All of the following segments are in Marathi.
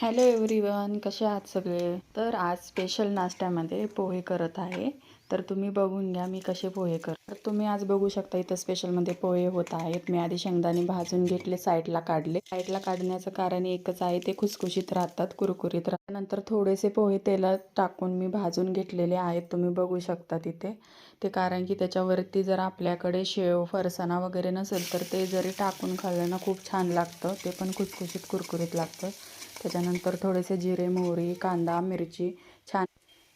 हॅलो एव्हरीवन, कसे आहात सगळे. तर आज स्पेशल नाश्त्यामध्ये पोहे करत आहे. तर तुम्ही बघून घ्या मी कसे पोहे तर तुम्ही आज बघू शकता इथं स्पेशलमध्ये पोहे होत आहेत. मी आधी शेंगदाणे भाजून घेतले, साईडला काढले. साईडला काढण्याचं कारण एकच आहे, ते खुसखुशीत राहतात, कुरकुरीत राहतात. नंतर थोडेसे पोहे तेलात टाकून मी भाजून घेतलेले आहेत. तुम्ही बघू शकता तिथे ते, कारण की त्याच्यावरती जर आपल्याकडे शेव फरसाणा वगैरे नसेल तर ते जरी टाकून खाल्लं ना खूप छान लागतं. ते पण खुसखुशीत कुरकुरीत लागतं. त्याच्यानंतर थोडेसे जिरे, मोहरी, कांदा, मिरची छान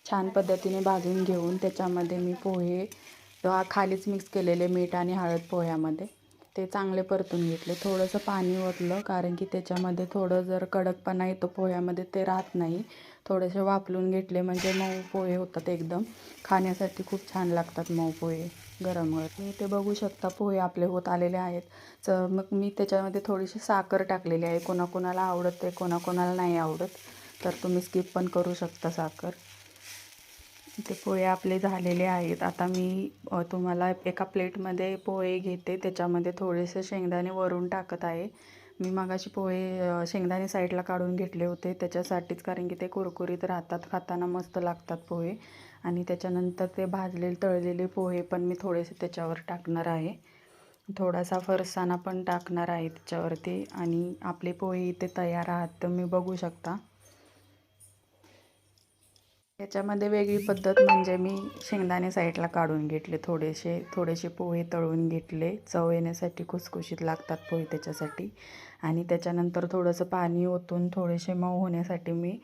छान पद्धतीने भाजून घेऊन त्याच्यामध्ये मी पोहे खालीच मिक्स केलेले, मीठ आणि हळद पोह्यामध्ये ते चांगले परतून घेतले. थोडंसं पाणी ओतलं, कारण की त्याच्यामध्ये थोडं जर कडकपणा येतो पोह्यामध्ये, ते राहत नाही. थोडेसे वाफलून घेतले म्हणजे मऊ पोहे होतात, एकदम खाण्यासाठी खूप छान लागतात मऊ पोहे गरम गरम. ते बघू शकता पोहे आपले होत आलेले आहेत. मग मी त्याच्यामध्ये थोडीशी साखर टाकलेली आहे. कोणाकोणाला आवडते, कोणाकोणाला नाही आवडत, तर तुम्ही स्किप पण करू शकता साखर. ते पोहे आपले झालेले आहेत. आता मी तुम्हाला एका प्लेटमध्ये पोहे घेते, त्याच्यामध्ये थोडेसे शेंगदाणे वरून टाकत आहे. मी मगाशी पोहे शेंगदाणे साईडला काढून घेतले होते त्याच्यासाठीच, कारण की ते कुरकुरीत राहतात, खाताना मस्त लागतात पोहे. आणि त्याच्यानंतर ते भाजलेले तळलेले पोहे पण मी थोडेसे त्याच्यावर टाकणार आहे. थोडासा फरसाणा पण टाकणार आहे त्याच्यावरती. आणि आपले पोहे इथे तयार आहात, तुम्ही बघू शकता. याच्यामध्ये वेगळी पद्धत म्हणजे मी शेंगदाणे साईडला काढून घेतले, थोडेसे पोहे तळून घेतले, चव येण्यासाठी, खुसखुशीत लागतात पोहे त्याच्यासाठी. आणि त्याच्यानंतर थोडंसं पाणी ओतून थोडेसे मऊ होण्यासाठी मी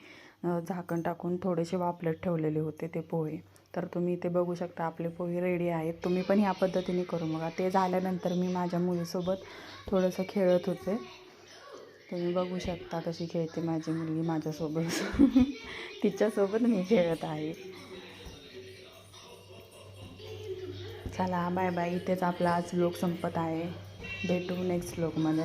झाकण टाकून थोडेसे वाफलत ठेवलेले होते ते पोहे. तर तुम्ही इथे बघू शकता आपले पोहे रेडी आहेत. तुम्ही पण ह्या पद्धतीने करून बघा. ते झाल्यानंतर मी माझ्या मुलीसोबत थोडंसं खेळत होते. तुम्ही बघू शकता कशी खेळते माझी मुलगी माझ्यासोबत. तिच्यासोबत मी खेळत आहे. चला बाय बाय. इथेच आपला आज व्लॉग संपत आहे. भेटू नेक्स्ट व्लॉगमध्ये.